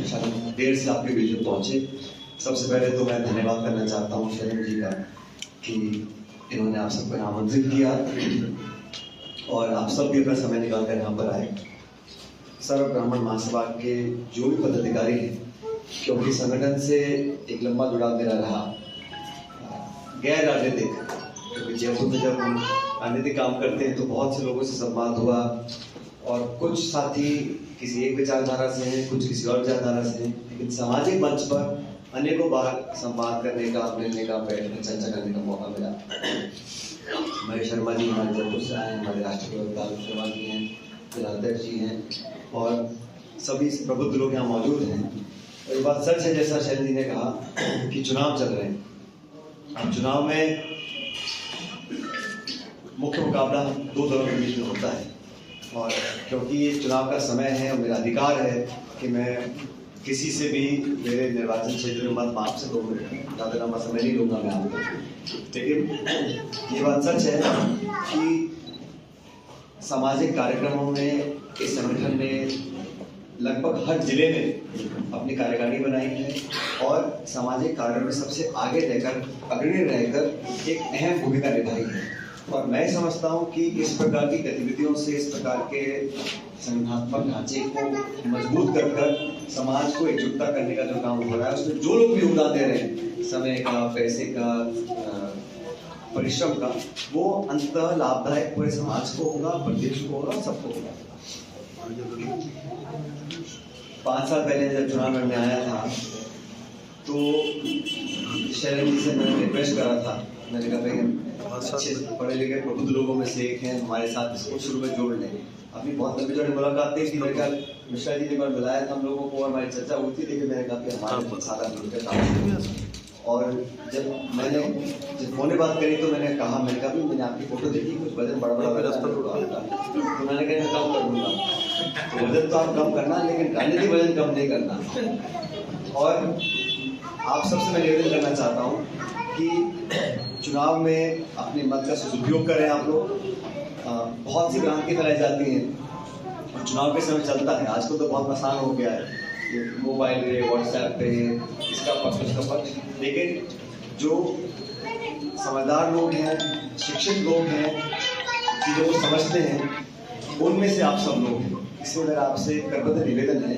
शायद देर से आपके बीच में पहुँचे। सबसे पहले तो मैं धन्यवाद करना चाहता हूँ शरण जी का कि इन्होंने आप सबको आमंत्रित किया और आप सब भी अपना समय निकाल कर यहाँ पर आए। सर्व ब्राह्मण महासभा के जो भी पदाधिकारी हैं, क्योंकि संगठन से एक लंबा जुड़ाव मेरा रहा, गैर राजनीतिक, क्योंकि जयपुर में जब हम राजनीतिक काम करते हैं तो बहुत से लोगों से संवाद हुआ और कुछ साथी किसी एक विचारधारा से हैं, कुछ किसी और विचारधारा से हैं, लेकिन सामाजिक मंच पर अनेकों बार संवाद करने का, मिलने का, बैठने चर्चा करने का मौका मिला। महेश शर्मा जी हमारे जयपुर से आए, हमारे राष्ट्रीय प्रवक्ता शर्मा जी हैं, जिलाध्यक्ष जी हैं और सभी प्रबुद्ध लोग यहाँ मौजूद हैं। और ये बात सच है जैसा शैल जी ने कहा कि चुनाव चल रहे हैं। अब चुनाव में मुख्य मुकाबला दो दलों के बीच में होता है और क्योंकि ये चुनाव का समय है और मेरा अधिकार है कि मैं किसी से भी मेरे निर्वाचन क्षेत्र में मत माप से 2 मिनट ज़्यादा लंबा समय नहीं लूँगा मैं आपको। लेकिन ये बात सच है कि सामाजिक कार्यक्रमों में इस संगठन ने लगभग हर जिले में अपनी कार्यकारिणी बनाई है और सामाजिक कार्यों में सबसे आगे रहकर, अग्रणी रहकर एक अहम भूमिका निभाई है। और मैं समझता हूँ कि इस प्रकार की गतिविधियों से, इस प्रकार के संगठनात्मक ढांचे को मजबूत कर समाज को एकजुटता करने का जो काम हो रहा है, उसमें जो लोग भी योगदान दे रहे हैं, समय का, पैसे का, परिश्रम का, वो अंततः लाभदायक पूरे समाज को होगा, प्रदेश को होगा, सबको होगा। 5 साल पहले जब चुनाव लड़ने आया था तो शरण जी से मैंने रिक्वेस्ट करा था, मैंने कहा भाई अच्छे पढ़े लिखे प्रबुद्ध लोगों में से एक हैं, हमारे साथ इसको शुरू में जोड़ लें। अपनी बहुत लंबी चौड़ी मुलाकात थी, मेरे ख्याल मिश्रा जी ने बार बुलाया था हम लोगों को और हमारी चर्चा हुई थी, लेकिन मैंने कहा कि हमारे सारा मिलकर काम। और जब मैंने फोन में बात करी तो मैंने कहा मैंने आपकी फोटो देखी, कुछ वजन बड़ा बड़ा तो मैंने कहा कम कर दूंगा। तो वजन तो आप कम करना, लेकिन राजनीतिक वजन कम नहीं करना। और आप सबसे मैं निवेदन करना चाहता हूँ कि चुनाव में अपने मत का सदुपयोग करें आप लोग। बहुत सी भ्रांति फैलाई जाती हैं और चुनाव के समय चलता है, आजकल तो बहुत आसान हो गया है, मोबाइल पे, व्हाट्सएप पे, इसका पक्ष उसका पक्ष, लेकिन जो समझदार लोग हैं, शिक्षित लोग हैं, चीज़ों को समझते हैं, उनमें से आप सब लोग हैं। इसलिए मेरा आपसे करबद्ध निवेदन है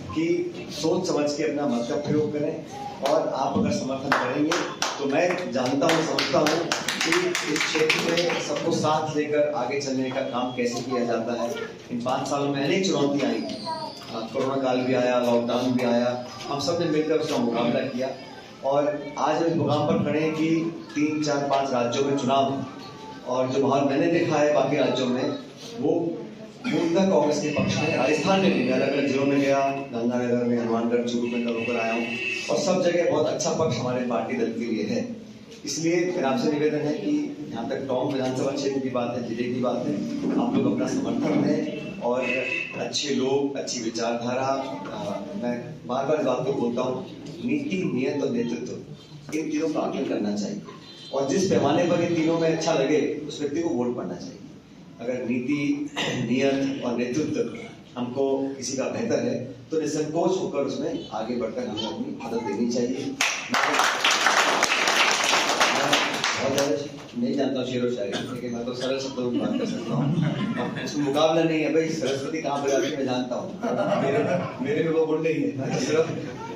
कि सोच समझ के अपना मत का प्रयोग करें और आप अगर समर्थन करेंगे तो मैं जानता हूँ, समझता हूँ कि इस क्षेत्र में सबको साथ लेकर आगे चलने का काम कैसे किया जाता है। इन 5 सालों में अनेक चुनौतियाँ आई, कोरोना काल भी आया, लॉकडाउन भी आया, हम सब ने मिलकर उसका मुकाबला किया और आज हम इस मुकाम पर खड़े हैं कि 3, 4, 5 राज्यों में चुनाव और जो माहौल मैंने देखा है बाकी राज्यों में वो मूलतः कांग्रेस के पक्ष में। राजस्थान में भी अलग अलग जिलों में गया, गंगानगर में, हनुमानगढ़, चूरू में होकर आया हूँ और सब जगह बहुत अच्छा पक्ष हमारे पार्टी दल के लिए है। इसलिए मेरा आपसे निवेदन है कि यहाँ तक टॉम विधानसभा क्षेत्र की बात है, जिले की बात है, आप लोग अपना समर्थन दें और अच्छे लोग, अच्छी विचारधारा, मैं बार बार इस बात को बोलता हूँ, नीति, नियत और नेतृत्व, इन तीनों का आकलन करना चाहिए और जिस पैमाने पर इन तीनों में अच्छा लगे उस व्यक्ति को वोट पड़ना चाहिए। अगर नीति, नियत और नेतृत्व हमको किसी का बेहतर है तो निसंकोच होकर उसमें आगे बढ़कर हमें अपनी मदद देनी चाहिए। नहीं जानता हूँ शेर व शायरी, लेकिन मैं तो सरल शब्दों में बात कर सकता हूँ। उसमें मुकाबला नहीं है भाई, सरस्वती कहाँ पर जाती है मैं जानता हूँ, मेरे में वो गुण नहीं है। मैं सिर्फ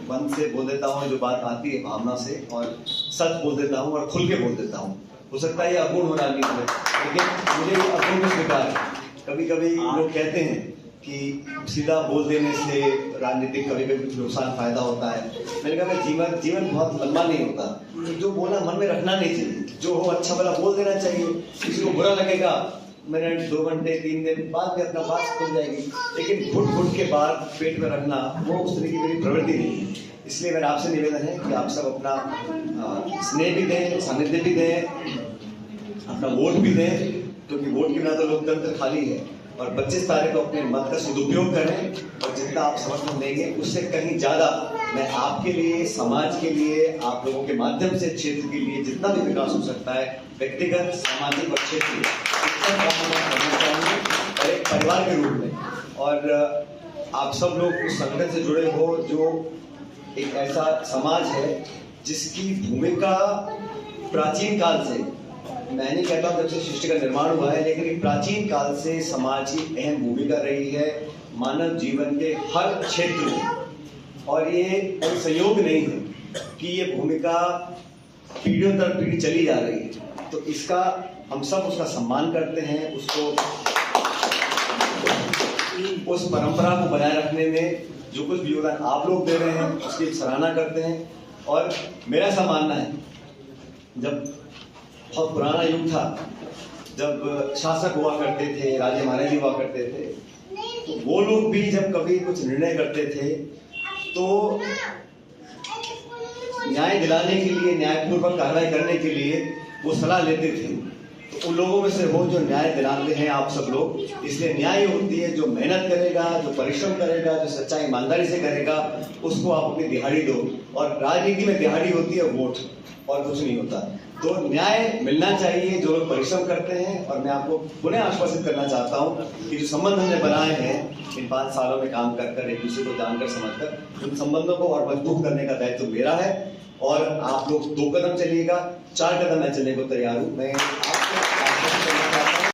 मन से बोल देता हूँ, जो बात आती है भावना से, और सच बोल देता हूँ और खुल के बोल देता हूँ। हो सकता है ये अपूर्ण हो राजनीति में, लेकिन मुझे अपूर्ण स्वीकार है। कभी कभी लोग कहते हैं कि सीधा बोल देने से राजनीतिक कभी कभी नुकसान फायदा होता है। मैंने कहा जीवन बहुत लंबा नहीं होता, जो बोला मन में रखना नहीं चाहिए, जो हो अच्छा भला बोल देना चाहिए। किसी को बुरा लगेगा, मिनट, 2 घंटे, 3 दिन बाद में अपना बात खुल जाएगी, लेकिन घुट के बाद पेट में रखना वो उस तरह की मेरी प्रवृत्ति नहीं है। इसलिए मेरा आपसे निवेदन है कि आप सब अपना स्नेह भी दें, सानिध्य भी दें, अपना वोट भी दें, क्योंकि वोट के बिना तो लोकतंत्र खाली है। और 25 तारीख को अपने मत का सदुपयोग करें और जितना आप समर्थन देंगे उससे कहीं ज़्यादा मैं आपके लिए, समाज के लिए, आप लोगों के माध्यम से क्षेत्र के लिए जितना भी विकास हो सकता है, व्यक्तिगत, सामाजिक और क्षेत्रीय, करना चाहूँगी और एक परिवार के रूप में। और आप सब लोग उस संगठन से जुड़े हो जो एक ऐसा समाज है जिसकी भूमिका प्राचीन काल से, मैं नहीं कहता हूँ जब से सृष्टि का निर्माण हुआ है, लेकिन प्राचीन काल से समाज की अहम भूमिका रही है मानव जीवन के हर क्षेत्र में। और ये कोई संयोग नहीं है कि ये भूमिका पीढ़ियों तर पीढ़ी चली जा रही है। तो इसका हम सब उसका सम्मान करते हैं, उसको उस परंपरा को बनाए रखने में जो कुछ भी योगदान आप लोग दे रहे हैं उसकी सराहना करते हैं। और मेरा ऐसा मानना है, जब बहुत पुराना युग था, जब शासक हुआ करते थे, राजे महाराजे हुआ करते थे, तो वो लोग भी जब कभी कुछ निर्णय करते थे तो न्याय दिलाने के लिए, न्यायपूर्वक कार्रवाई करने के लिए वो सलाह लेते थे। तो उन लोगों में से हो जो न्याय दिलाते हैं आप सब लोग, इसलिए न्याय होती है जो मेहनत करेगा, जो परिश्रम करेगा, जो सच्चाई ईमानदारी से करेगा, उसको आप अपनी दिहाड़ी दो। और राजनीति में दिहाड़ी होती है वोट, और कुछ नहीं होता। तो न्याय मिलना चाहिए जो लोग परिश्रम करते हैं। और मैं आपको पुनः आश्वासित करना चाहता हूँ कि जो संबंध हमने बनाए हैं इन 5 सालों में काम कर एक दूसरे को जानकर समझकर, उन संबंधों को और मजबूत करने का दायित्व मेरा है। और आप लोग 2 कदम चलिएगा, 4 कदम मैं चलने को तैयार हूँ। मैं